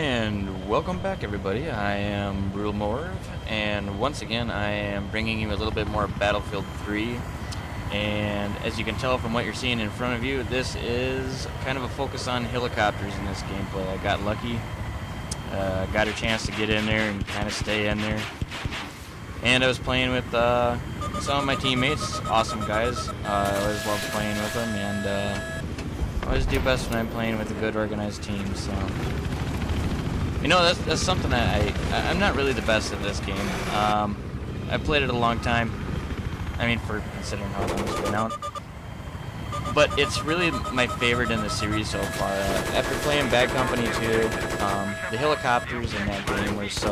And welcome back, everybody. I am Brutalfield, and once again I am bringing you a little bit more Battlefield 3. And as you can tell from what you're seeing in front of you, this is kind of a focus on helicopters in this gameplay. I got lucky, got a chance to get in there and kind of stay in there. And I was playing with some of my teammates, awesome guys. I always love playing with them, and I always do best when I'm playing with a good organized team. So. You know, that's something that I'm not really the best at this game. I've played it a long time. I mean, for considering how long it's been out. But it's really my favorite in the series so far. After playing Bad Company 2, the helicopters in that game were so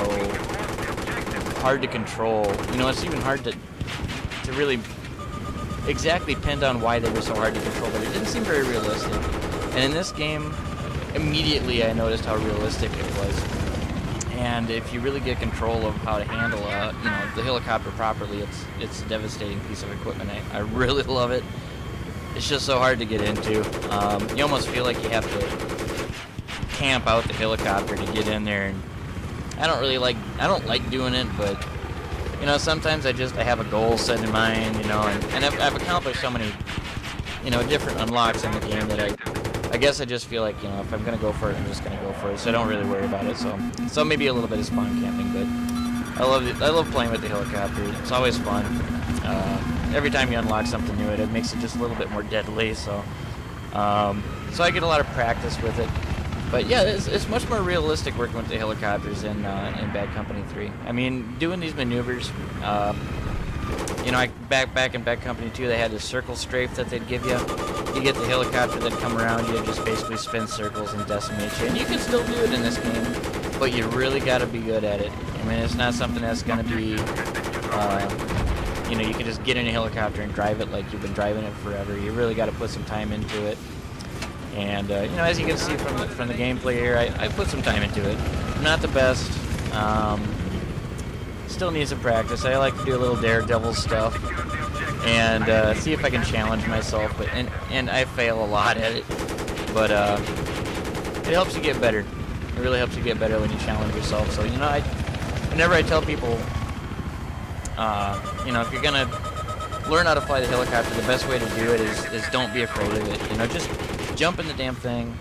hard to control. You know, it's even hard to really exactly pin down why they were so hard to control, but it didn't seem very realistic. And in this game, immediately I noticed how realistic it was, and if you really get control of how to handle the helicopter properly, it's a devastating piece of equipment. I really love it. It's just so hard to get into. You almost feel like you have to camp out the helicopter to get in there, and I don't like doing it, but you know, sometimes I have a goal set in mind, you know, and I've accomplished so many, you know, different unlocks in the game that I guess I just feel like, you know, if I'm going to go for it, I'm just going to go for it, so I don't really worry about it. So maybe a little bit of spawn camping, but I love playing with the helicopter. It's always fun. Every time you unlock something new, it makes it just a little bit more deadly, so I get a lot of practice with it. But yeah, it's much more realistic working with the helicopters in Bad Company 3. I mean, doing these maneuvers, you know, back in Bad Company 2, they had this circle strafe that they'd give you. You get the helicopter that come around you, just basically spin circles and decimate you. And you can still do it in this game, but you really got to be good at it. I mean, it's not something that's going to be, you know, you can just get in a helicopter and drive it like you've been driving it forever. You really got to put some time into it. And, you know, as you can see from the gameplay here, I put some time into it. I'm not the best. Still need some practice. I like to do a little daredevil stuff and see if I can challenge myself. But and I fail a lot at it, but it helps you get better. It really helps you get better when you challenge yourself. So, you know, whenever I tell people, you know, if you're gonna learn how to fly the helicopter, the best way to do it is don't be afraid of it. You know, just jump in the damn thing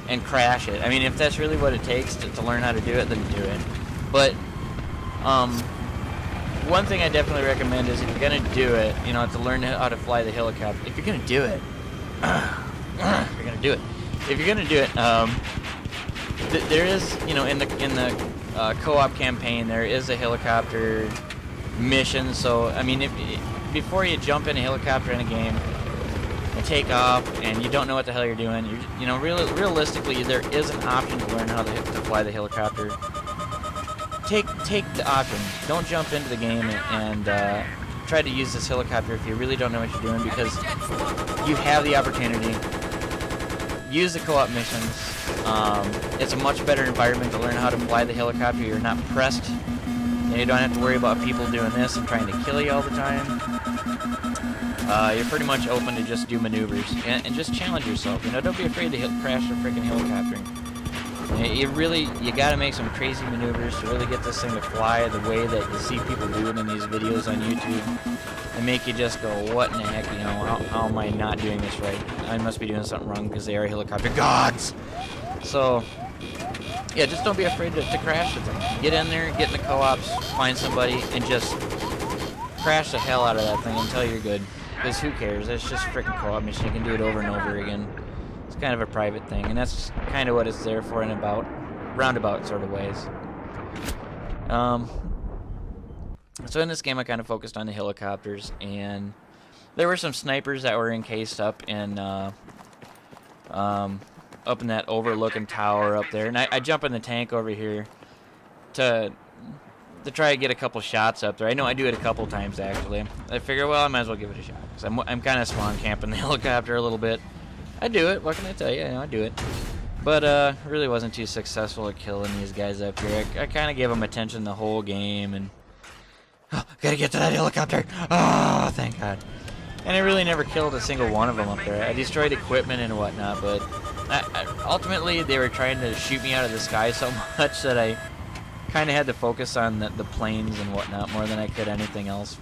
and crash it. I mean, if that's really what it takes to learn how to do it, then do it. But one thing I definitely recommend is if you're gonna do it, you know, to learn how to fly the helicopter. If you're gonna do it, there is, you know, in the co-op campaign, there is a helicopter mission. So I mean, before you jump in a helicopter in a game and take off, and you don't know what the hell you're doing, you know, realistically, there is an option to learn how to fly the helicopter. Take the option. Don't jump into the game and try to use this helicopter if you really don't know what you're doing, because you have the opportunity. Use the co-op missions. It's a much better environment to learn how to fly the helicopter. You're not pressed, and you don't have to worry about people doing this and trying to kill you all the time. You're pretty much open to just do maneuvers and just challenge yourself. You know, don't be afraid to crash the freaking helicopter. You gotta make some crazy maneuvers to really get this thing to fly the way that you see people doing in these videos on YouTube, and make you just go, what in the heck, you know, how am I not doing this right? I must be doing something wrong because they are helicopter gods. So, yeah, just don't be afraid to crash the thing. Get in there, get in the co-ops, find somebody, and just crash the hell out of that thing until you're good. Because who cares? It's just a freaking co-op mission. You can do it over and over again. It's kind of a private thing, and that's kind of what it's there for in roundabout sort of ways. So in this game, I kind of focused on the helicopters, and there were some snipers that were encased up in that overlooking tower up there, and I jump in the tank over here to try to get a couple shots up there. I know I do it a couple times actually. I figure, well, I might as well give it a shot, because I'm kind of spawn camping the helicopter a little bit. I do it. What can I tell you? You know, I do it. But really wasn't too successful at killing these guys up here. I kind of gave them attention the whole game, and gotta get to that helicopter. Oh, thank God. And I really never killed a single one of them up there. I destroyed equipment and whatnot, but ultimately, they were trying to shoot me out of the sky so much that I kind of had to focus on the planes and whatnot more than I could anything else.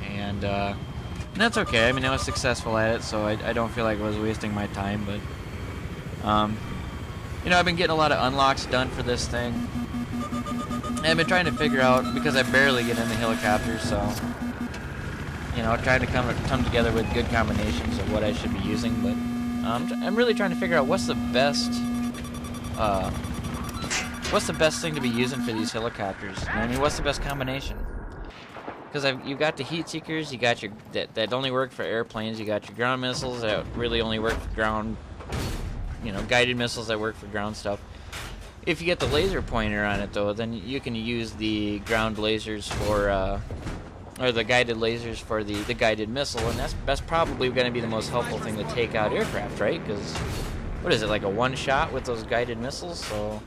And that's okay. I mean, I was successful at it, so I don't feel like I was wasting my time. But you know, I've been getting a lot of unlocks done for this thing. And I've been trying to figure out, because I barely get into helicopters, so you know, trying to come together with good combinations of what I should be using. But I'm really trying to figure out what's the best thing to be using for these helicopters. I mean, what's the best combination? Because you've got the heat seekers, you got your that only work for airplanes, you got your ground missiles that really only work for ground, you know, guided missiles that work for ground stuff. If you get the laser pointer on it, though, then you can use the ground lasers for, or the guided lasers for the guided missile, and that's probably going to be the most helpful thing to take out aircraft, right? Because, what is it, like a one-shot with those guided missiles? So,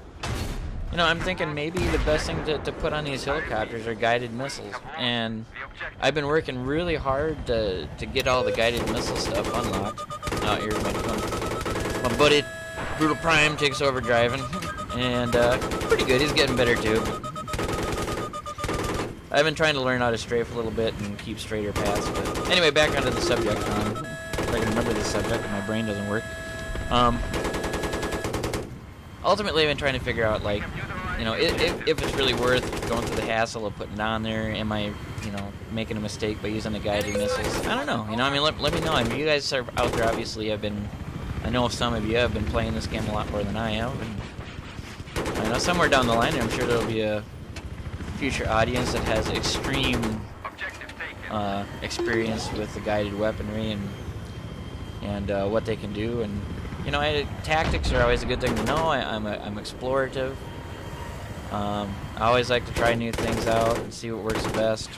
you know, I'm thinking maybe the best thing to put on these helicopters are guided missiles. And I've been working really hard to get all the guided missile stuff unlocked. Out here, my buddy Brutal Prime takes over driving, and pretty good. He's getting better too. I've been trying to learn how to strafe a little bit and keep straighter paths. But anyway, back onto the subject. If I can remember the subject, my brain doesn't work. Ultimately, I've been trying to figure out, like, you know, if it's really worth going through the hassle of putting it on there. Am I, you know, making a mistake by using the guided missiles? I don't know. You know, I mean, let me know. I mean, you guys are out there. Obviously, I know some of you have been playing this game a lot more than I have. And I know somewhere down the line, I'm sure there'll be a future audience that has extreme experience with the guided weaponry and what they can do. And you know, tactics are always a good thing to know. I'm explorative. I always like to try new things out and see what works best.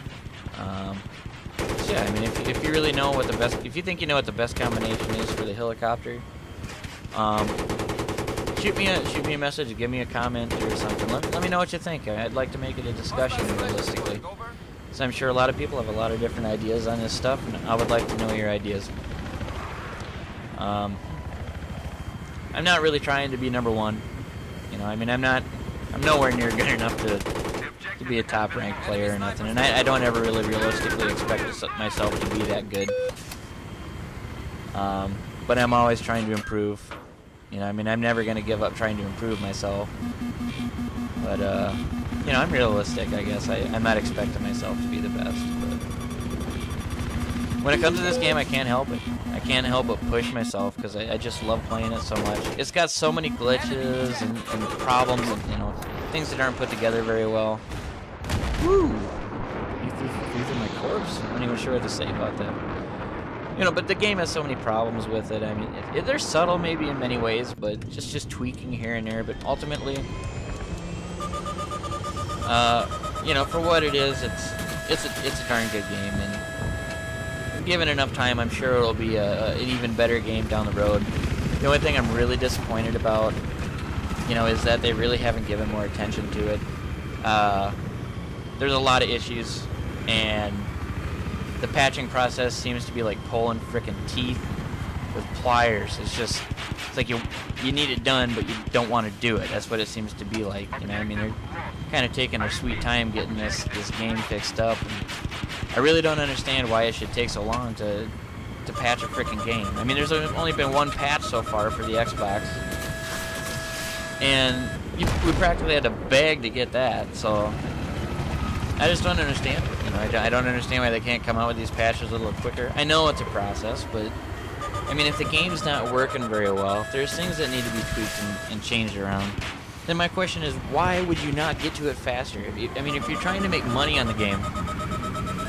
So yeah, I mean, if you really know what the best, if you think you know what the best combination is for the helicopter, shoot me a message, give me a comment or something. Let me know what you think. I'd like to make it a discussion realistically. So I'm sure a lot of people have a lot of different ideas on this stuff, and I would like to know your ideas. I'm not really trying to be number one. You know, I mean, I'm nowhere near good enough to be a top-ranked player or nothing, and I don't ever really realistically expect myself to be that good. But I'm always trying to improve. You know, I mean, I'm never going to give up trying to improve myself. But, you know, I'm realistic, I guess. I'm not expecting myself to be the best. But when it comes to this game, I can't help it. I can't help but push myself because I just love playing it so much. It's got so many glitches and problems and, you know, things that aren't put together very well. Woo! You threw my corpse? I'm not even sure what to say about that. You know, but the game has so many problems with it. I mean, they're subtle maybe in many ways, but just tweaking here and there. But ultimately, you know, for what it is, it's a darn good game. And given enough time, I'm sure it'll be an even better game down the road. The only thing I'm really disappointed about, you know, is that they really haven't given more attention to it. There's a lot of issues, and the patching process seems to be like pulling frickin' teeth with pliers. It's like you need it done, but you don't want to do it. That's what it seems to be like. You know, I mean, they're kind of taking their sweet time getting this game fixed up. And I really don't understand why it should take so long to patch a frickin' game. I mean, there's only been one patch so far for the Xbox, and we practically had to beg to get that. So I just don't understand it. You know, I don't understand why they can't come out with these patches a little quicker. I know it's a process, but I mean, if the game's not working very well, if there's things that need to be tweaked and changed around, then my question is, why would you not get to it faster? I mean, if you're trying to make money on the game,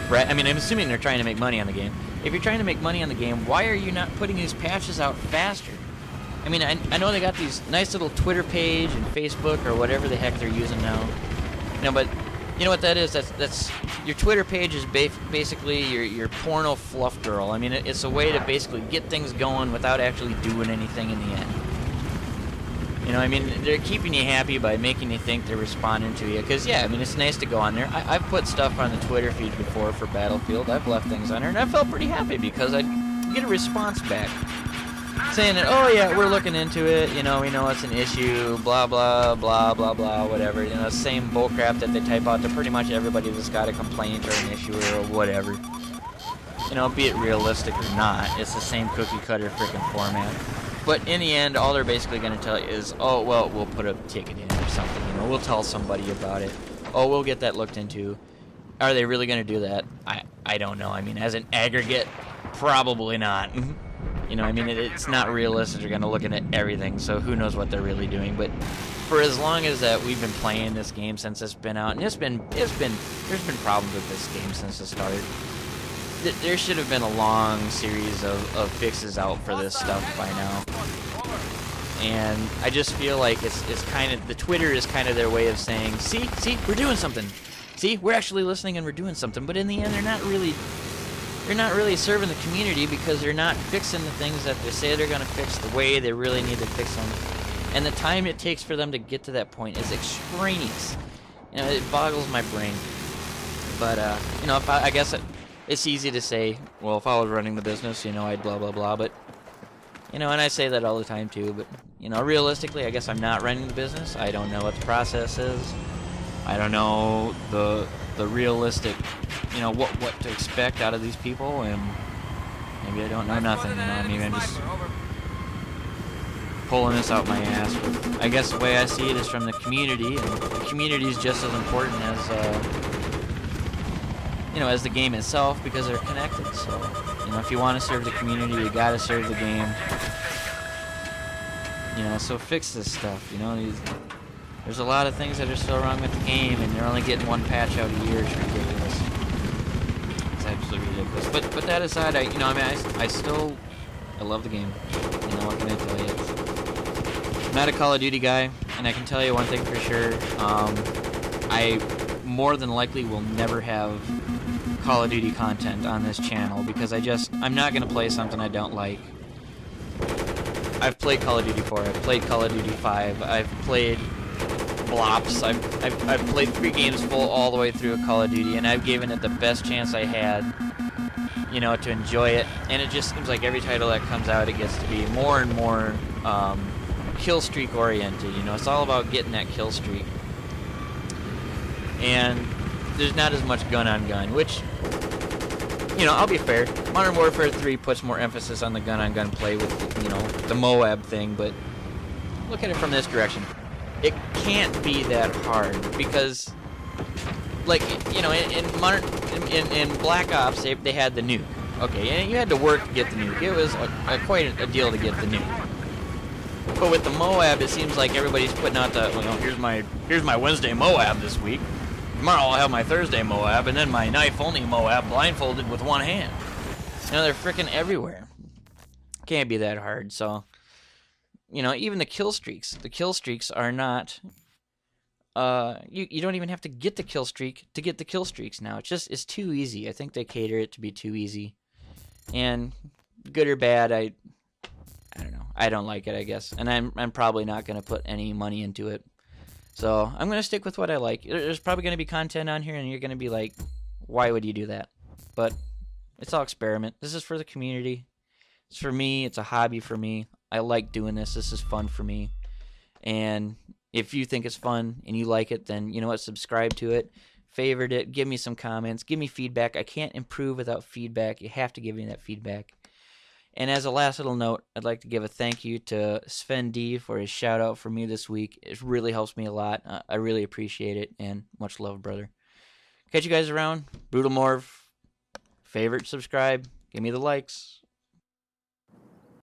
right? I mean, I'm assuming they're trying to make money on the game. If you're trying to make money on the game, why are you not putting these patches out faster? I mean, I know they got these nice little Twitter page and Facebook or whatever the heck they're using now. You know, but you know what that is? That's your Twitter page is basically your porno fluff girl. I mean, it's a way to basically get things going without actually doing anything in the end. You know, I mean, they're keeping you happy by making you think they're responding to you. Because, yeah, I mean, it's nice to go on there. I've put stuff on the Twitter feed before for Battlefield. I've left things on there, and I felt pretty happy because I get a response back. saying that, oh yeah, we're looking into it, you know, we know it's an issue, blah, blah, blah, blah, blah, whatever. You know, same bullcrap that they type out to pretty much everybody that's got a complaint or an issue or whatever. You know, be it realistic or not, it's the same cookie cutter freaking format. But in the end, all they're basically going to tell you is, oh, well, we'll put a ticket in or something, you know, we'll tell somebody about it. Oh, we'll get that looked into. Are they really going to do that? I don't know. I mean, as an aggregate, probably not. You know, I mean, it's not realistic. They're going to look at everything, so who knows what they're really doing. But for as long as that we've been playing this game since it's been out, and there's been problems with this game since it started. There should have been a long series of fixes out for this stuff by now. And I just feel like it's kind of, the Twitter is kind of their way of saying, see, we're doing something. See, we're actually listening and we're doing something. But in the end, they're not really serving the community, because they're not fixing the things that they say they're going to fix the way they really need to fix them. And the time it takes for them to get to that point is extraneous. You know, it boggles my brain. But, you know, I guess it's easy to say, well, if I was running the business, you know, I'd blah, blah, blah. But, you know, and I say that all the time, too. But, you know, realistically, I guess I'm not running the business. I don't know what the process is. I don't know the realistic, you know, what to expect out of these people, and maybe I don't know nothing, you know. Maybe I'm just pulling this out my ass. But I guess the way I see it is from the community, and the community is just as important as, you know, as the game itself, because they're connected. So, you know, if you want to serve the community, you got to serve the game. You know, so fix this stuff, you know. There's a lot of things that are still wrong with the game, and they're only getting one patch out a year. It's ridiculous. It's absolutely ridiculous. But that aside, you know, I mean, I love the game. You know, what can I tell you? I'm not a Call of Duty guy, and I can tell you one thing for sure. I more than likely will never have Call of Duty content on this channel, because I'm not going to play something I don't like. I've played Call of Duty 4, I've played Call of Duty 5, I've played Blops, I've played 3 games full all the way through a Call of Duty, and I've given it the best chance I had, you know, to enjoy it. And it just seems like every title that comes out, it gets to be more and more kill streak oriented. You know, it's all about getting that kill streak, and there's not as much gun on gun, which, you know, I'll be fair, Modern Warfare 3 puts more emphasis on the gun on gun play with, you know, the Moab thing. But look at it from this direction. It can't be that hard, because, like, you know, in Black Ops, they had the nuke. Okay, and you had to work to get the nuke. It was quite a deal to get the nuke. But with the Moab, it seems like everybody's putting out the, well, here's my Wednesday Moab this week. Tomorrow I'll have my Thursday Moab, and then my knife-only Moab blindfolded with one hand. You know, they're freaking everywhere. Can't be that hard, so... You know, even the kill streaks are not, you don't even have to get the kill streak to get the kill streaks now. It's too easy. I think they cater it to be too easy. And good or bad, I don't know. I don't like it, I guess. And I'm probably not going to put any money into it. So I'm going to stick with what I like. There's probably going to be content on here, and you're going to be like, why would you do that? But it's all experiment. This is for the community. It's for me. It's a hobby for me. I like doing this. This is fun for me. And if you think it's fun and you like it, then you know what? Subscribe to it. Favorite it. Give me some comments. Give me feedback. I can't improve without feedback. You have to give me that feedback. And as a last little note, I'd like to give a thank you to Sven D for his shout out for me this week. It really helps me a lot. I really appreciate it. And much love, brother. Catch you guys around. Brutal Morph. Favorite, subscribe. Give me the likes.